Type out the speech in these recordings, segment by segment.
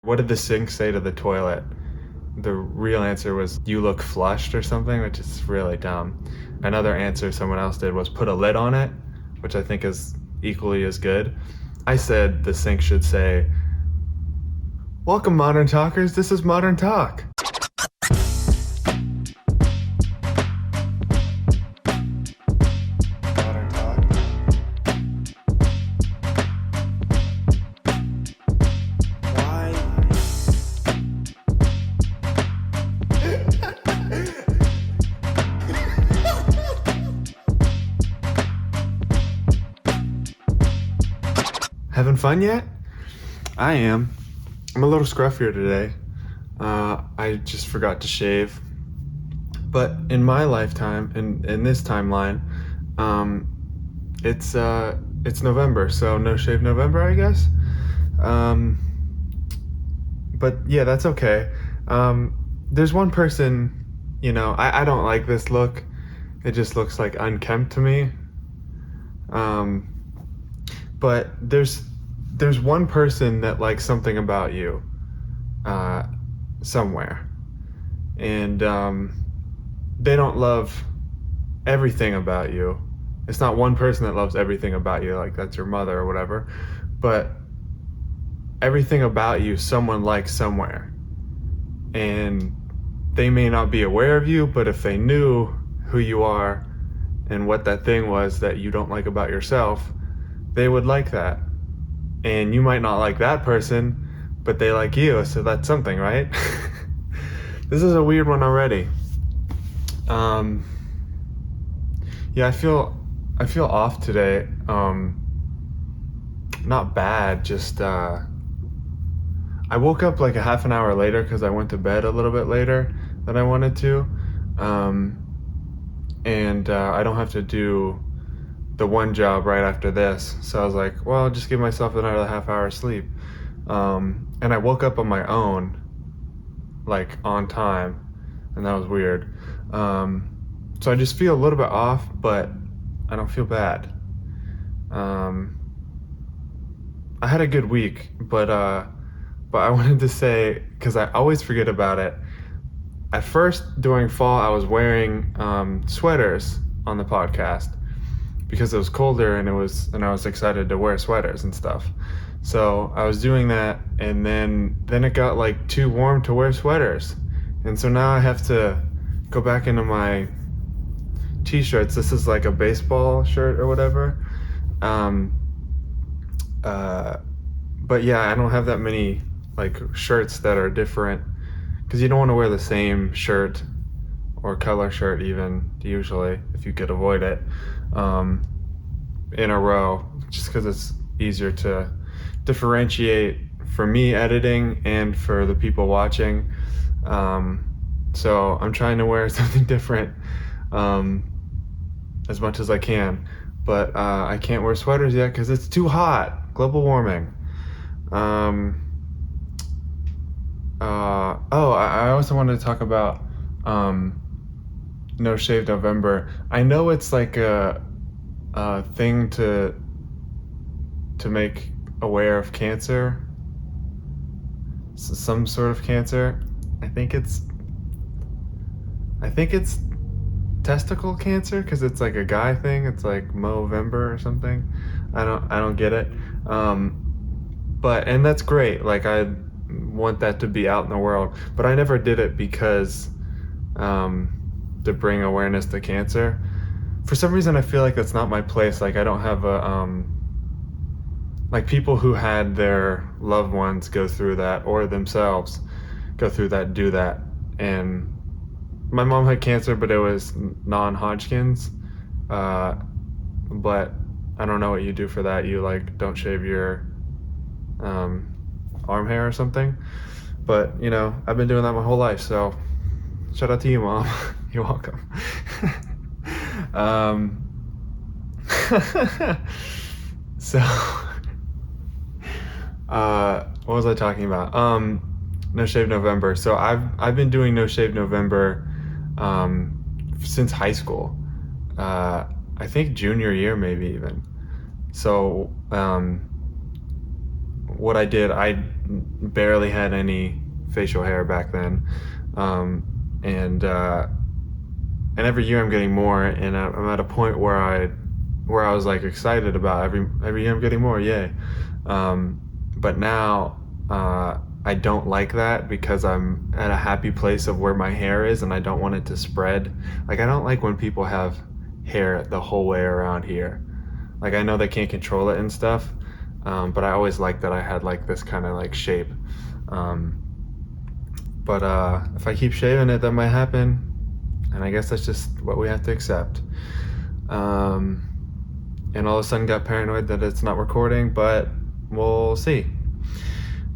what did the sink say to the toilet? The real answer was, you look flushed or something, which is really dumb. Another answer someone else did was put a lid on it, which I think is equally as good. I said the sink should say, welcome modern talkers, this is Modern Talk. Modern Talk. Why? Having fun yet? I am. I'm a little scruffier today. I just forgot to shave. But in my lifetime, in this timeline, it's November, so no shave November, I guess. But yeah, that's okay. There's one person, I don't like this look. It just looks like unkempt to me. But there's one person that likes something about you, somewhere, and they don't love everything about you. It's not one person that loves everything about you, like that's your mother or whatever, but everything about you someone likes somewhere, and they may not be aware of you, but if they knew who you are and what that thing was that you don't like about yourself, they would like that. And you might not like that person, but they like you, so that's something, right? This is a weird one already. Yeah, I feel off today. Not bad, just I woke up like a half an hour later because I went to bed a little bit later than I wanted to. And I don't have to do the one job right after this, so I was like, well, I'll just give myself another half hour of sleep. And I woke up on my own, like on time, and that was weird. So I just feel a little bit off, but I don't feel bad. I had a good week, but I wanted to say, because I always forget about it, at first during fall I was wearing sweaters on the podcast because it was colder, and I was excited to wear sweaters and stuff. So I was doing that, and then it got like too warm to wear sweaters, and so now I have to go back into my t-shirts. This is like a baseball shirt or whatever. But yeah, I don't have that many like shirts that are different, because you don't want to wear the same shirt or color shirt even, usually, if you could avoid it, in a row, just because it's easier to differentiate for me editing and for the people watching. So I'm trying to wear something different as much as I can, but I can't wear sweaters yet because it's too hot. Global warming. I also wanted to talk about No Shave November. I know it's like a thing to make aware of cancer, some sort of cancer. I think it's testicle cancer, because it's like a guy thing. It's like Movember or something. I don't get it. And that's great. Like, I want that to be out in the world, but I never did it because to bring awareness to cancer. For some reason, I feel like that's not my place. Like, I don't have like people who had their loved ones go through that, or themselves go through that, do that. And my mom had cancer, but it was non-Hodgkin's. But I don't know what you do for that. You like don't shave your arm hair or something. But I've been doing that my whole life, so shout out to you, Mom. You're welcome. So what was I talking about? No Shave November. So I've been doing No Shave November since high school. I think junior year, maybe even. So what I did, I barely had any facial hair back then. And every year I'm getting more, and I'm at a point where I was like excited about every year I'm getting more, yay. But now I don't like that because I'm at a happy place of where my hair is, and I don't want it to spread. Like, I don't like when people have hair the whole way around here. Like, I know they can't control it and stuff, but I always liked that I had like this kind of like shape. But if I keep shaving it, that might happen, and I guess that's just what we have to accept. And all of a sudden got paranoid that it's not recording, but we'll see.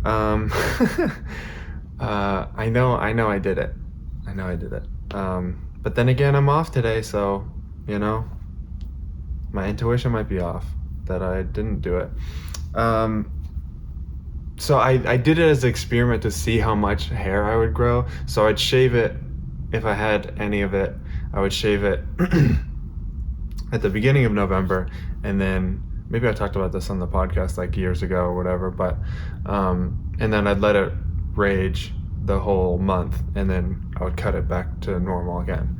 I know I did it. But then again, I'm off today, so, my intuition might be off that I didn't do it. So I did it as an experiment to see how much hair I would grow. So I'd shave it, if I had any of it, I would shave it at the beginning of November, and then maybe I talked about this on the podcast like years ago or whatever, but and then I'd let it rage the whole month, and then I would cut it back to normal again.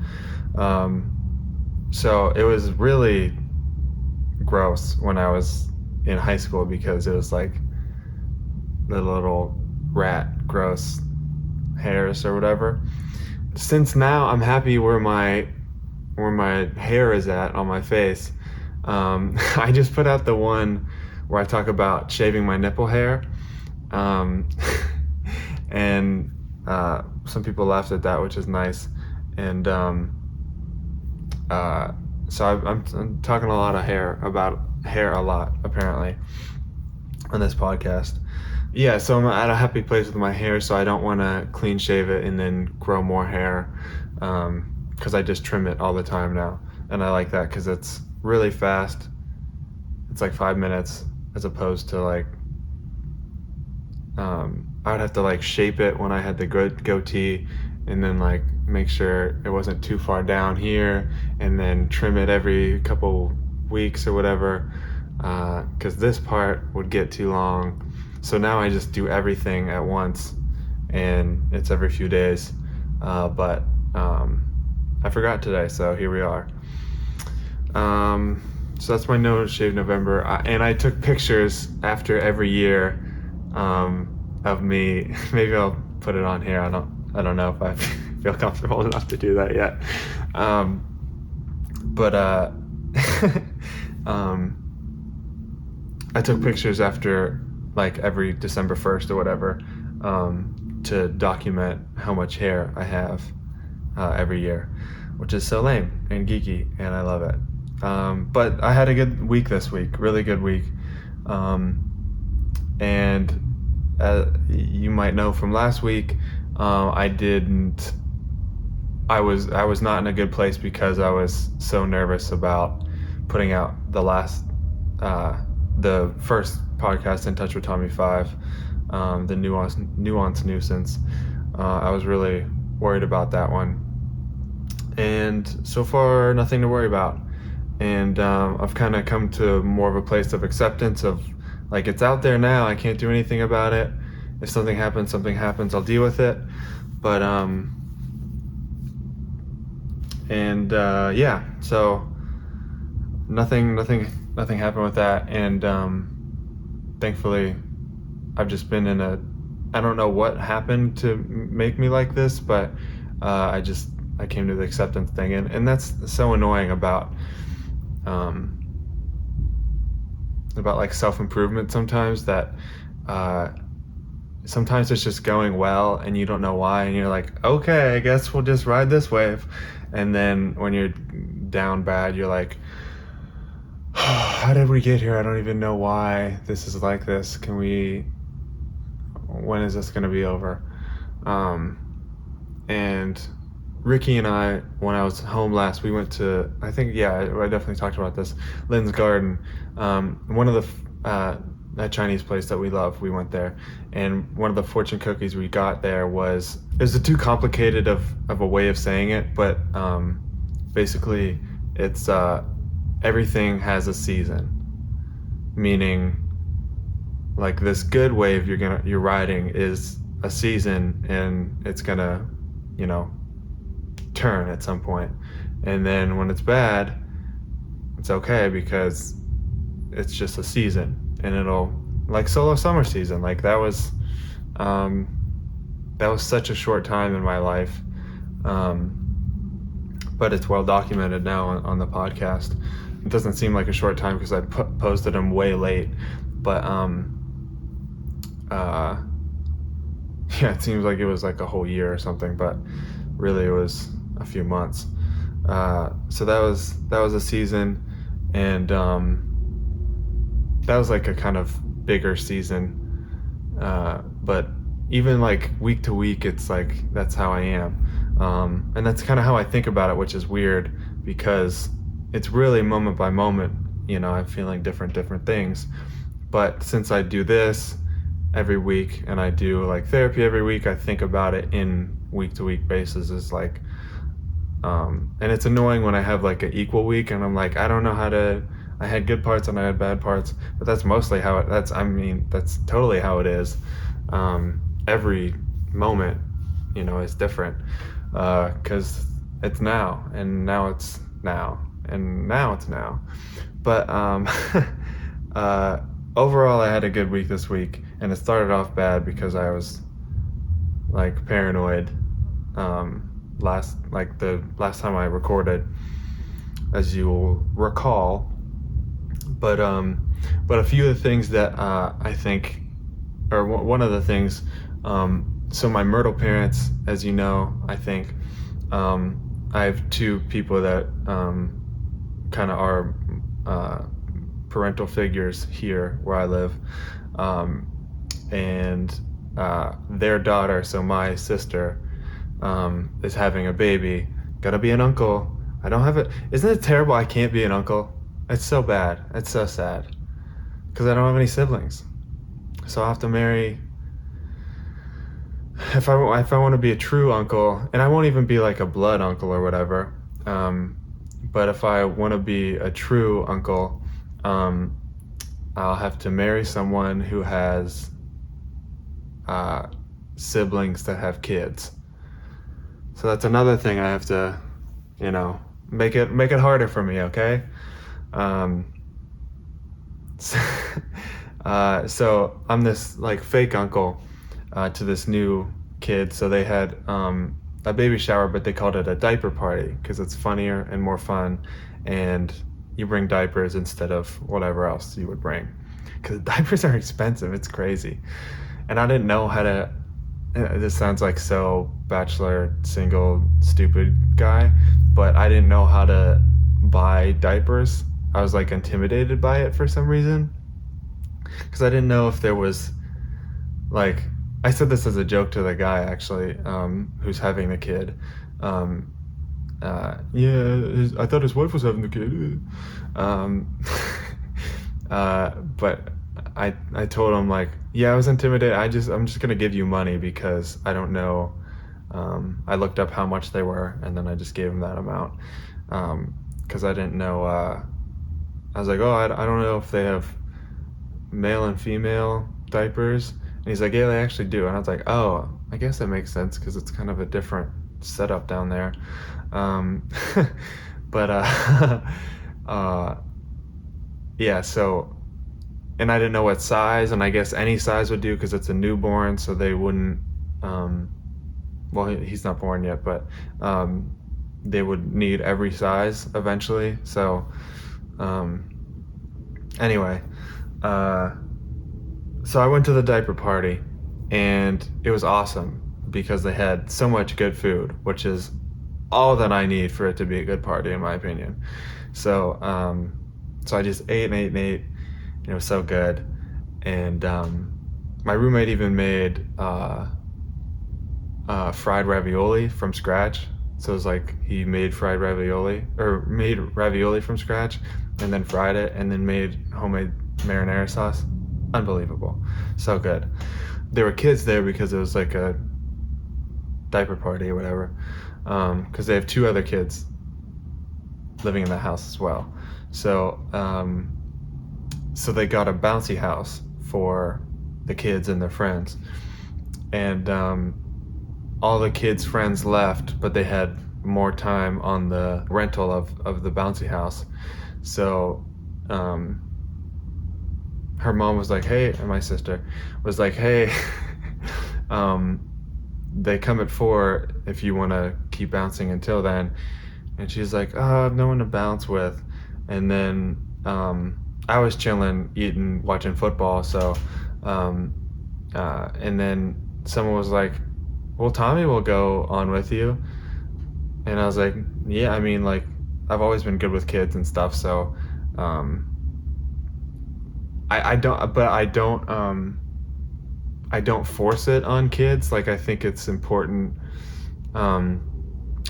So it was really gross when I was in high school, because it was like the little rat gross hairs or whatever. Since now I'm happy where my hair is at on my face, I just put out the one where I talk about shaving my nipple hair, and some people laughed at that, which is nice. And so I'm talking a lot about hair a lot, apparently, on this podcast. Yeah, so I'm at a happy place with my hair, so I don't want to clean shave it and then grow more hair, because I just trim it all the time now, and I like that because it's really fast. It's like 5 minutes, as opposed to like I would have to like shape it when I had the good goatee, and then like make sure it wasn't too far down here, and then trim it every couple weeks or whatever, because this part would get too long. So now I just do everything at once, and it's every few days, but I forgot today, so here we are. So that's my no shave November, and I took pictures after every year of me. Maybe I'll put it on here. I don't know if I feel comfortable enough to do that yet. But I took pictures after like every December 1st or whatever, to document how much hair I have every year, which is so lame and geeky, and I love it. But I had a good week this week, really good week. And you might know from last week, I was not in a good place because I was so nervous about putting out the first podcast, In Touch with Tommy 5, the nuance nuisance. I was really worried about that one, and so far nothing to worry about. And I've kind of come to more of a place of acceptance of, like, it's out there now, I can't do anything about it. If something happens, I'll deal with it. But yeah, so nothing happened with that, and thankfully I've just been I don't know what happened to make me like this, but I came to the acceptance thing, and that's so annoying about like self-improvement sometimes, that sometimes it's just going well and you don't know why, and you're like, okay, I guess we'll just ride this wave. And then when you're down bad, you're like, how did we get here? I don't even know why this is like this. When is this going to be over? And Ricky and I, when I was home last, we went to, I definitely talked about this, Lynn's Garden. One of that Chinese place that we love, we went there, and one of the fortune cookies we got there was too complicated of a way of saying it, but basically it's everything has a season, meaning like this good wave you're riding is a season, and it's gonna, you know, turn at some point. And then when it's bad, it's okay because it's just a season, and it'll, like solo summer season, like um that was such a short time in my life. But it's well documented now on the podcast. It doesn't seem like a short time because I posted them way late, but uh yeah, it seems like it was like a whole year or something, but really it was a few months. So that was a season, and that was like a kind of bigger season. But even like week to week, it's like that's how I am, and that's kind of how I think about it, which is weird because it's really moment by moment. You know, I'm feeling different things. But since I do this every week and I do like therapy every week, I think about it in week to week basis. Is like, and it's annoying when I have like an equal week and I'm like, I don't know how to. I had good parts and I had bad parts, but that's mostly how it. That's totally how it is. Every moment, you know, is different because it's now, and now it's now, and now it's now. But overall, I had a good week this week, and it started off bad because I was like paranoid. The last time I recorded, as you will recall. But a few of the things that I think, or one of the things, so my Myrtle parents, as you know, I think, I have two people that kind of are parental figures here where I live, and their daughter, so my sister, is having a baby. Gotta be an uncle. I don't have it. Isn't it terrible I can't be an uncle? It's so bad. It's so sad. Because I don't have any siblings. So I'll have to marry. If I want to be a true uncle, and I won't even be like a blood uncle or whatever, but if I want to be a true uncle, I'll have to marry someone who has siblings that have kids. So that's another thing I have to, you know, make it harder for me, okay? So I'm this like fake uncle to this new kid. So they had a baby shower, but they called it a diaper party because it's funnier and more fun, and you bring diapers instead of whatever else you would bring, because diapers are expensive. It's crazy, and I didn't know how to. This sounds like so bachelor, single, stupid guy, but I didn't know how to buy diapers. I was like intimidated by it for some reason, because I didn't know if there was like, I said this as a joke to the guy actually, who's having the kid. I thought his wife was having the kid. But I told him like, yeah, I was intimidated. I'm just gonna give you money because I don't know. I looked up how much they were, and then I just gave him that amount because I didn't know. I was like, oh, I don't know if they have male and female diapers. And he's like, yeah, they actually do. And I was like, oh, I guess that makes sense because it's kind of a different setup down there. But yeah, so, and I didn't know what size, and I guess any size would do because it's a newborn, so they wouldn't, well, he's not born yet, but they would need every size eventually. So anyway, so I went to the diaper party, and it was awesome because they had so much good food, which is all that I need for it to be a good party, in my opinion. So so I just ate and ate and ate, and it was so good. And my roommate even made fried ravioli from scratch. So it was like he made ravioli from scratch, and then fried it, and then made homemade marinara sauce. Unbelievable. So good. There were kids there because it was like a diaper party or whatever, because they have two other kids living in the house as well. So so they got a bouncy house for the kids and their friends. And all the kids' friends left, but they had more time on the rental of the bouncy house. So her mom was like, hey, and my sister was like, hey, they come at 4 if you want to keep bouncing until then. And she's like, oh, I have no one to bounce with. And then I was chilling, eating, watching football. So, and then someone was like, well, Tommy will go on with you. And I was like, yeah, I mean, like, I've always been good with kids and stuff. So, I don't force it on kids. Like, I think it's important.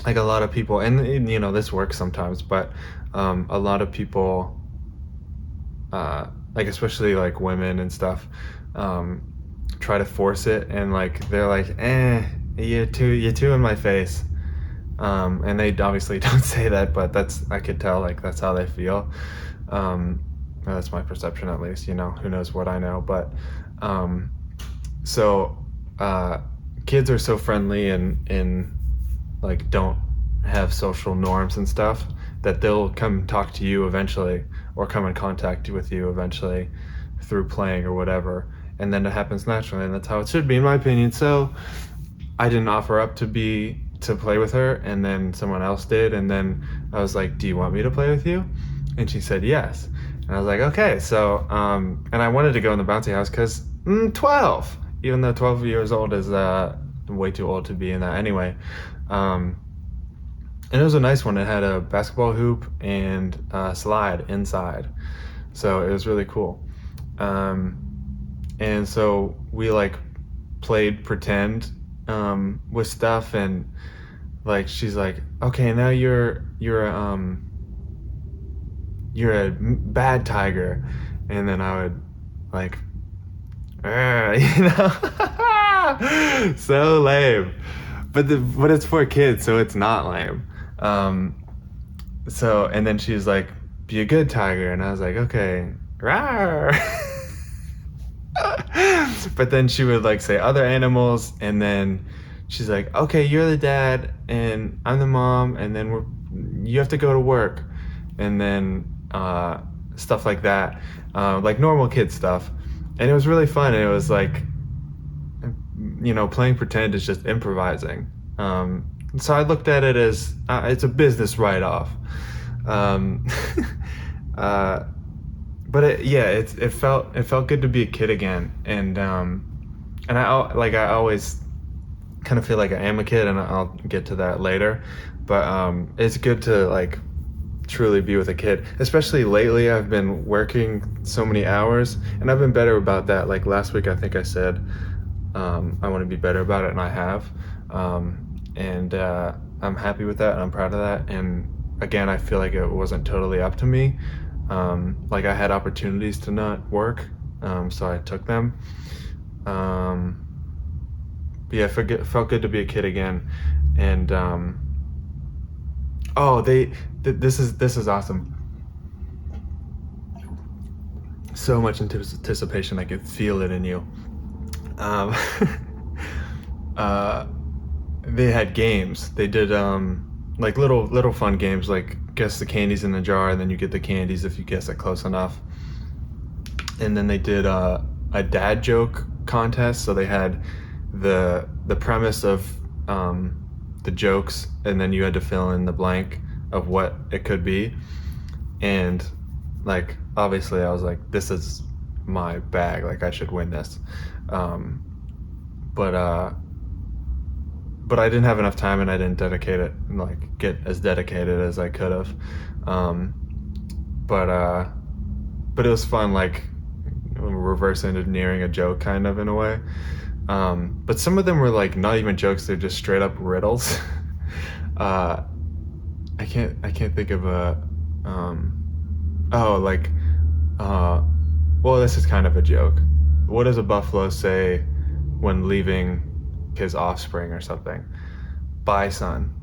Like a lot of people, and you know, this works sometimes, but a lot of people, like especially like women and stuff, try to force it, and like they're like, you're too in my face, and they obviously don't say that, but I could tell, like that's how they feel. That's my perception, at least. You know, who knows what I know, but so kids are so friendly and like don't have social norms and stuff that they'll come talk to you eventually, or come in contact with you eventually through playing or whatever, and then it happens naturally, and that's how it should be, in my opinion. So I didn't offer up to play with her, and then someone else did, and then I was like, do you want me to play with you? And she said yes. And I was like, okay. So and I wanted to go in the bouncy house because 12, even though 12 years old is way too old to be in that anyway. And it was a nice one. It had a basketball hoop and a slide inside, so it was really cool. And so we like played pretend with stuff, and like she's like, okay, now you're a bad tiger, and then I would like, you know, so lame. But it's for kids, so it's not lame. So, and then she's like, be a good tiger, and I was like, okay, rawr. But then she would like say other animals, and then she's like, okay, you're the dad and I'm the mom, and then you have to go to work, and then stuff like that, like normal kid stuff. And it was really fun. It was like, you know, playing pretend is just improvising. So I looked at it as it's a business write-off. But it felt good to be a kid again, and I always kind of feel like I am a kid, and I'll get to that later. But it's good to like truly be with a kid. Especially lately, I've been working so many hours, and I've been better about that. Like last week, I think I said I want to be better about it, and I have. And I'm happy with that, and I'm proud of that. And again, I feel like it wasn't totally up to me. Like I had opportunities to not work, so I took them. But yeah, it felt good to be a kid again. And this is awesome. So much anticipation, I could feel it in you. They had games. They did like little fun games, like guess the candies in the jar, and then you get the candies if you guess it close enough. And then they did a dad joke contest. So they had the premise of the jokes, and then you had to fill in the blank of what it could be. And like obviously I was like, this is my bag, like I should win this. But I didn't have enough time, and I didn't dedicate it, like get as dedicated as I could have. But it was fun, like reverse engineering a joke kind of in a way. But some of them were like not even jokes; they're just straight up riddles. I can't think of a. Well, this is kind of a joke. What does a buffalo say when leaving his offspring or something? Bye, son.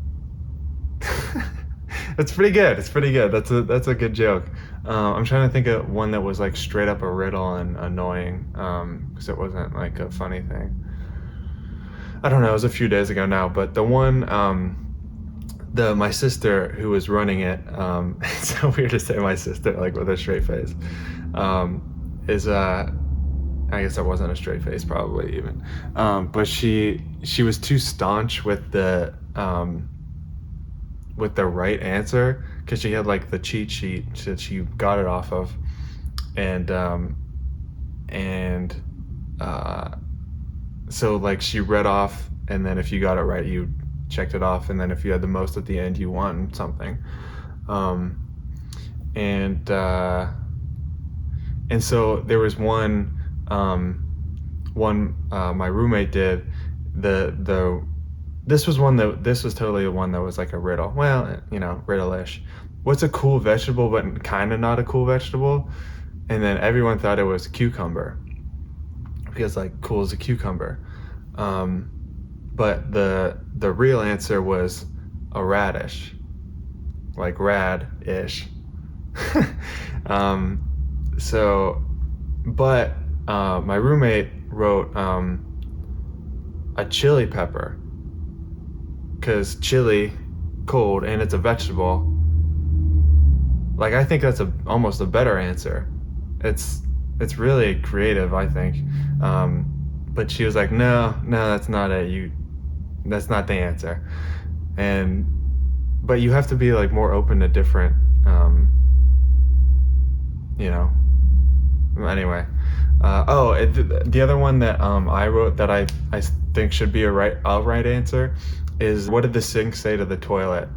It's pretty good. It's pretty good. That's a good joke. I'm trying to think of one that was like straight up a riddle and annoying, because it wasn't like a funny thing. I don't know. It was a few days ago now, but the one, the my sister who was running it, it's so weird to say my sister like with a straight face, is I guess that wasn't a straight face probably even, but she was too staunch with the right answer because she had like the cheat sheet that she got it off of, and and so like she read off, and then if you got it right, you checked it off, and then if you had the most at the end, you won something. And so there was one my roommate did the this was totally the one that was like a riddle. Well, riddle-ish. What's a cool vegetable but kind of not a cool vegetable? And then everyone thought it was cucumber because like cool as a cucumber. But the real answer was a radish, like rad-ish. But my roommate wrote a chili pepper because chili, cold, and it's a vegetable. Like I think that's almost a better answer. It's really creative, I think. But she was like, no, that's not it. That's not the answer. But you have to be like more open to different, Anyway, the other one that I wrote that I think should be a right answer is, what did the sink say to the toilet?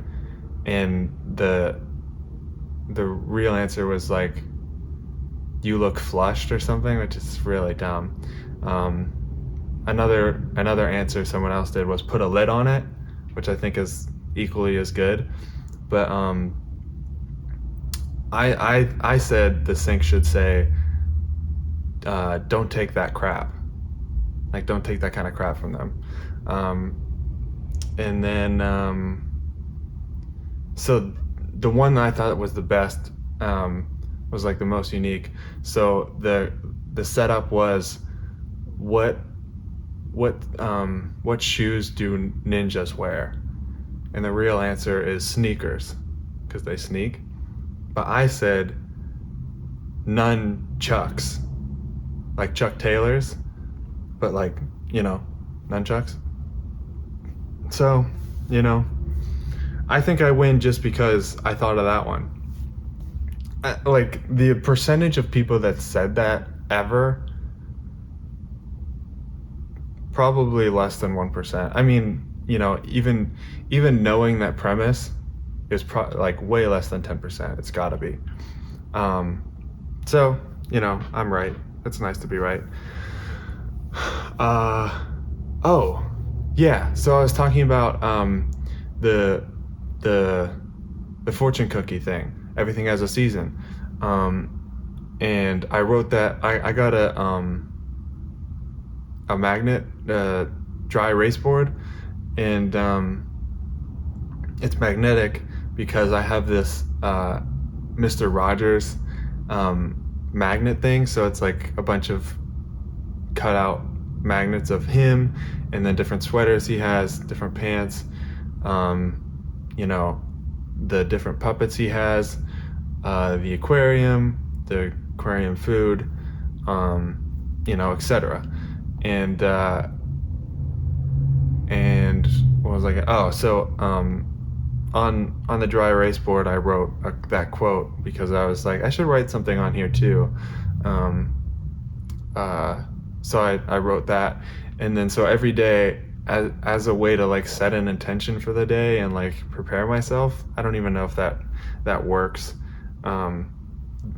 And the real answer was like, you look flushed or something, which is really dumb. Another answer someone else did was put a lid on it, which I think is equally as good. But I said the sink should say, don't take that crap. Like, don't take that kind of crap from them. And then, so the one that I thought was the best, was like the most unique. So the setup was, what shoes do ninjas wear? And the real answer is sneakers, because they sneak. But I said nunchucks, like Chuck Taylors, but like, nunchucks. So, I think I win just because I thought of that one. Like the percentage of people that said that ever, probably less than 1%. I mean, even knowing that premise is like way less than 10%. It's got to be. So, I'm right. It's nice to be right. Oh, yeah. So I was talking about the fortune cookie thing. Everything has a season. And I wrote that I got a magnet, dry erase board, and it's magnetic because I have this Mr. Rogers magnet thing. So it's like a bunch of cutout magnets of him, and then different sweaters he has, different pants, the different puppets he has, the aquarium food, etc. And what was I? On the dry erase board, I wrote that quote because I was like, I should write something on here too. So I wrote that, and then so every day, as a way to like set an intention for the day and like prepare myself. I don't even know if that works,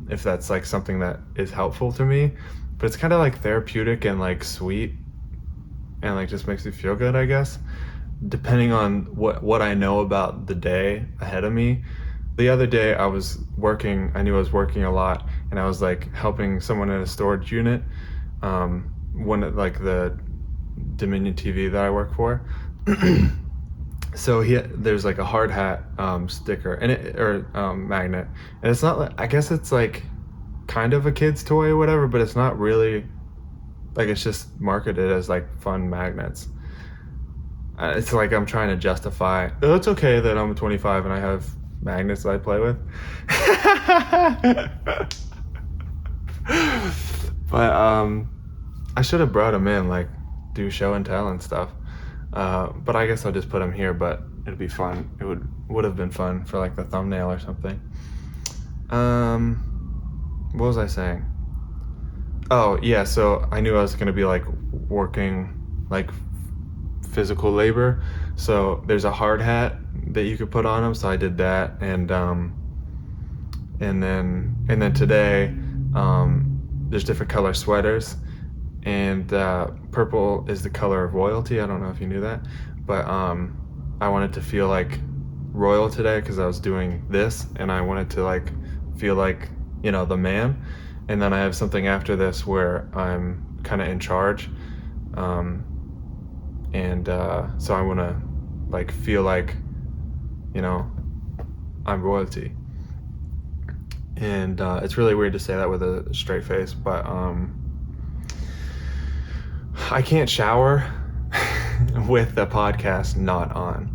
if that's like something that is helpful to me, but it's kind of like therapeutic and like sweet, and like just makes me feel good, I guess, depending on what I know about the day ahead of me. The other day I knew I was working a lot, and I was like helping someone in a storage unit, one like the Dominion TV that I work for. So there's like a hard hat sticker and magnet, and it's not like, I guess it's like kind of a kid's toy or whatever, but it's not really, like, it's just marketed as like fun magnets. It's like I'm trying to justify, oh, it's okay that I'm 25 and I have magnets that I play with. But I should have brought them in, like do show and tell and stuff. But I guess I'll just put them here, but it'd be fun. It would have been fun for like the thumbnail or something. What was I saying? Oh yeah, so I knew I was gonna be like working like physical labor. So there's a hard hat that you could put on them. So I did that, and then today there's different color sweaters, and purple is the color of royalty. I don't know if you knew that, but I wanted to feel like royal today because I was doing this, and I wanted to like feel like, you know, the man. And then I have something after this where I'm kind of in charge, so I want to like feel like, you know, I'm royalty. And it's really weird to say that with a straight face, but I can't shower with the podcast not on.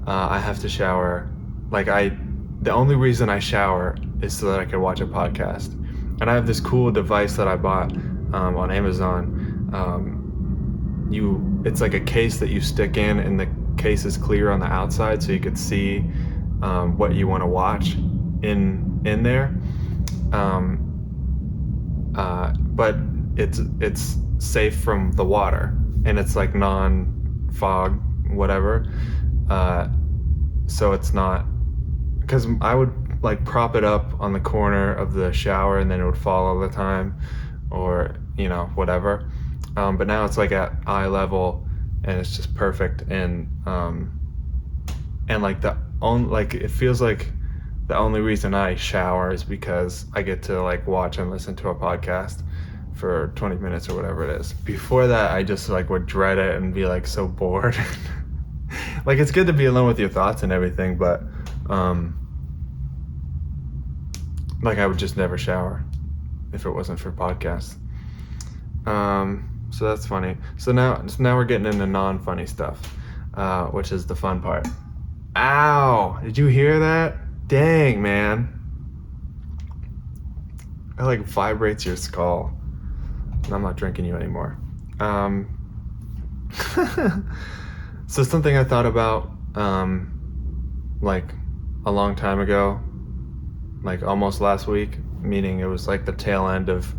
I have to shower. The only reason I shower is so that I can watch a podcast. And I have this cool device that I bought on Amazon. It's like a case that you stick in, and the case is clear on the outside, so you could see what you want to watch in there. But it's safe from the water, and it's like non-fog, whatever. So it's not, because I would like prop it up on the corner of the shower and then it would fall all the time, or, you know, whatever. But now it's like at eye level, and it's just perfect. And like it feels like the only reason I shower is because I get to like watch and listen to a podcast for 20 minutes or whatever it is. Before that, I just like would dread it and be like so bored. Like, it's good to be alone with your thoughts and everything, but like I would just never shower if it wasn't for podcasts. So that's funny. So now we're getting into non-funny stuff, which is the fun part. Ow! Did you hear that? Dang, man. It like vibrates your skull. And I'm not drinking you anymore. So something I thought about like a long time ago, like almost last week, meaning it was like the tail end of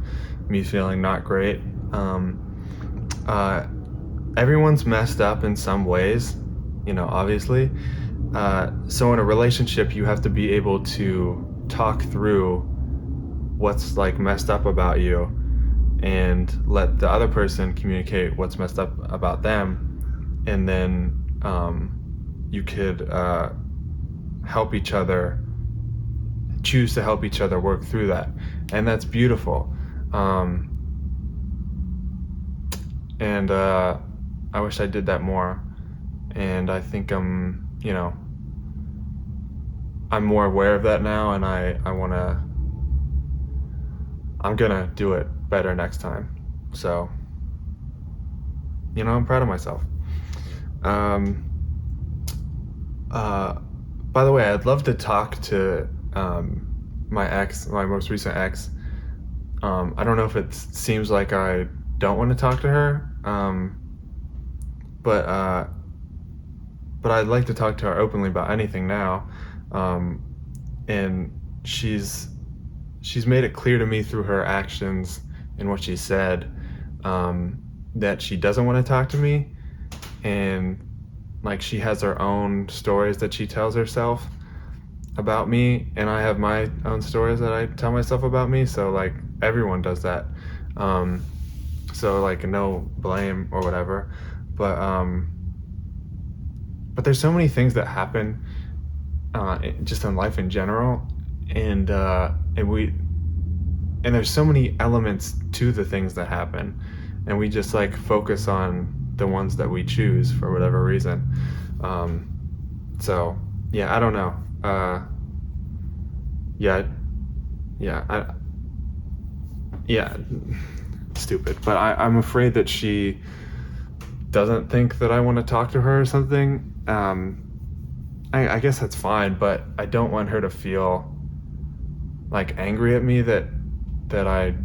me feeling not great. Everyone's messed up in some ways, you know, obviously. So in a relationship, you have to be able to talk through what's like messed up about you and let the other person communicate what's messed up about them. And then you could help each other, choose to help each other work through that. And that's beautiful. And I wish I did that more. And I think I'm more aware of that now, and I'm gonna do it better next time. So, I'm proud of myself. By the way, I'd love to talk to my most recent ex. I don't know if it seems like I don't want to talk to her, but I'd like to talk to her openly about anything now. And she's made it clear to me through her actions and what she said, that she doesn't want to talk to me, and like she has her own stories that she tells herself about me, and I have my own stories that I tell myself about me. So like everyone does that. So like no blame or whatever, but there's so many things that happen just in life in general, and there's so many elements to the things that happen, and we just like focus on the ones that we choose for whatever reason. So yeah, I don't know. Yeah, yeah, yeah, stupid. But I'm afraid that she doesn't think that I want to talk to her or something. I guess that's fine, but I don't want her to feel like angry at me that I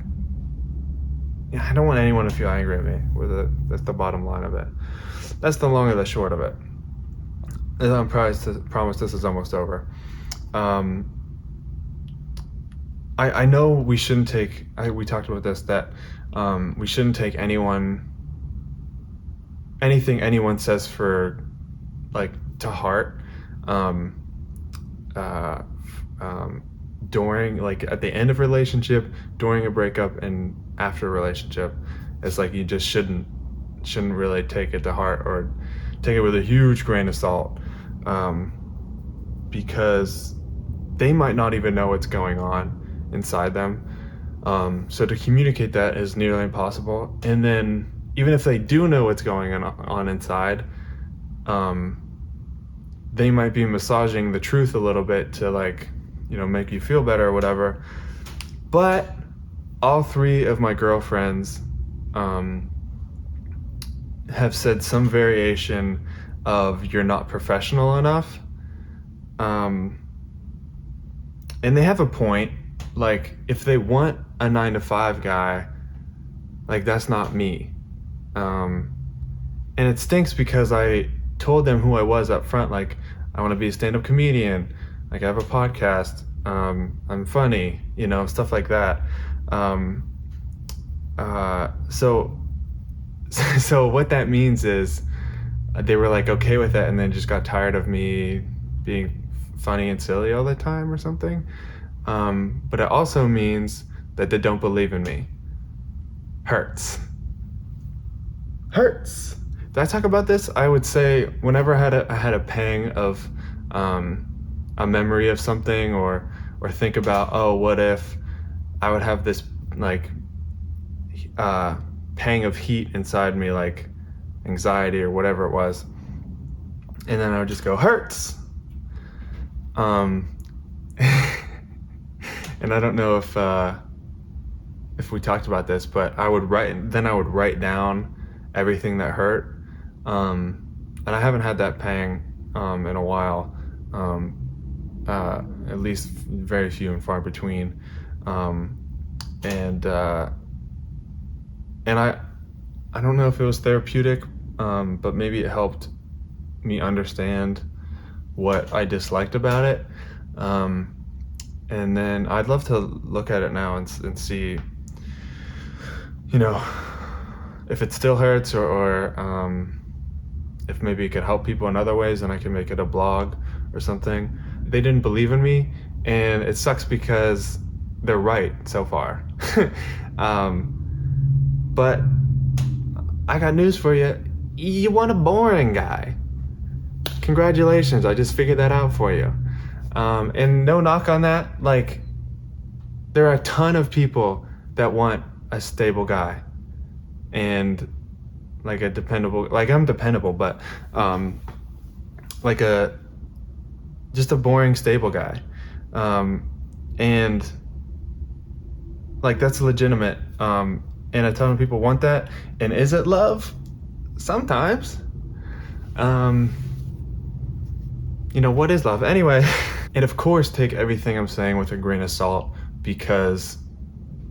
yeah, I don't want anyone to feel angry at me. That's the bottom line of it. That's the long and the short of it. And I promise this is almost over. I know we shouldn't take. We talked about this, that we shouldn't take anything anyone says for like to heart. During, like, at the end of a relationship, during a breakup, and after a relationship, it's like you just shouldn't really take it to heart or take it with a huge grain of salt, because they might not even know what's going on inside them. So to communicate that is nearly impossible. And then even if they do know what's going on inside, they might be massaging the truth a little bit to, like, make you feel better or whatever. But all three of my girlfriends have said some variation of "you're not professional enough," and they have a point. Like, if they want a 9-to-5 guy, like, that's not me. And it stinks because I told them who I was up front. Like, I want to be a stand-up comedian. Like, I have a podcast. I'm funny, stuff like that. So what that means is they were like okay with it, and then just got tired of me being funny and silly all the time or something. But it also means that they don't believe in me. Hurts. Did I talk about this? I would say whenever I had a pang of a memory of something, or think about, oh, what if, I would have this, like, pang of heat inside me, like anxiety or whatever it was, and then I would just go, hurts. And I don't know if we talked about this, but I would write down everything that hurt, and I haven't had that pang in a while, at least very few and far between, and I don't know if it was therapeutic, but maybe it helped me understand what I disliked about it, and then I'd love to look at it now and see, if it still hurts, or if maybe it could help people in other ways, and I can make it a blog or something. They didn't believe in me, and it sucks because they're right so far. But I got news for you. You want a boring guy. Congratulations, I just figured that out for you. And no knock on that. Like, there are a ton of people that want a stable guy, and like a dependable, like, I'm dependable, but like just a boring, stable guy. And like, that's legitimate. And a ton of people want that. And is it love? Sometimes. What is love? Anyway, and of course, take everything I'm saying with a grain of salt, because,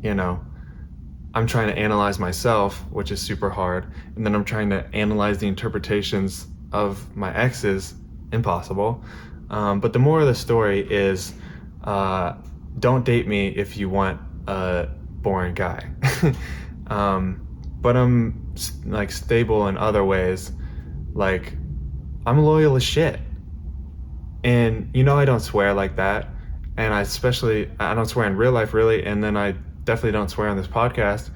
I'm trying to analyze myself, which is super hard. And then I'm trying to analyze the interpretations of my exes, impossible. But the moral of the story is, don't date me if you want a boring guy. But I'm like stable in other ways. Like, I'm loyal as shit. And I don't swear like that. And I don't swear in real life, really. And then I definitely don't swear on this podcast.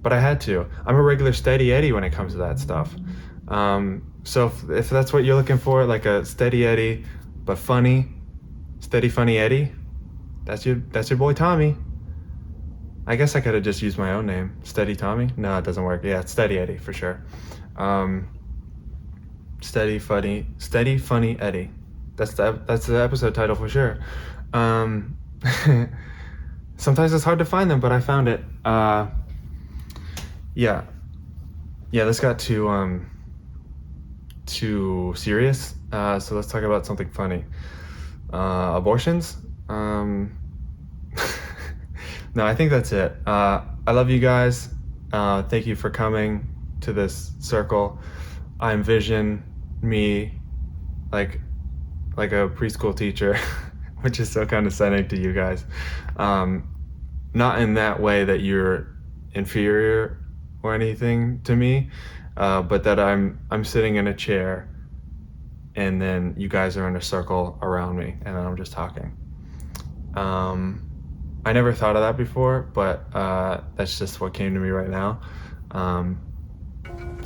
But I had to. I'm a regular steady Eddie when it comes to that stuff. So if that's what you're looking for, like a steady Eddie, but funny, steady funny Eddie, that's your boy Tommy. I guess I could have just used my own name, Steady Tommy. No, it doesn't work. Yeah, it's Steady Eddie for sure. Steady Funny Eddie. That's the episode title for sure. Sometimes it's hard to find them, but I found it. Yeah, this got too serious. So let's talk about something funny. Abortions. No, I think that's it. I love you guys. Thank you for coming to this circle. I envision me like a preschool teacher, which is so condescending to you guys. Not in that way that you're inferior or anything to me, but that I'm sitting in a chair and then you guys are in a circle around me and I'm just talking. I never thought of that before, but that's just what came to me right now.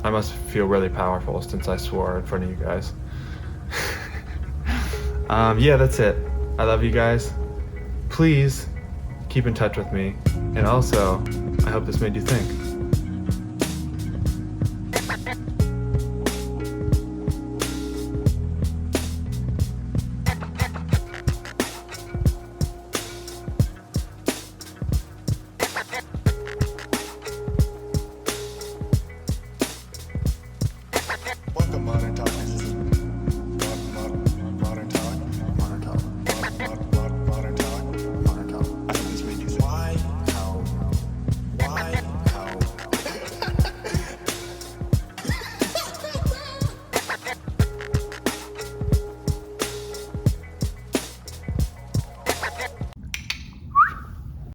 I must feel really powerful since I swore in front of you guys. Yeah, that's it. I love you guys. Please keep in touch with me. And also, I hope this made you think.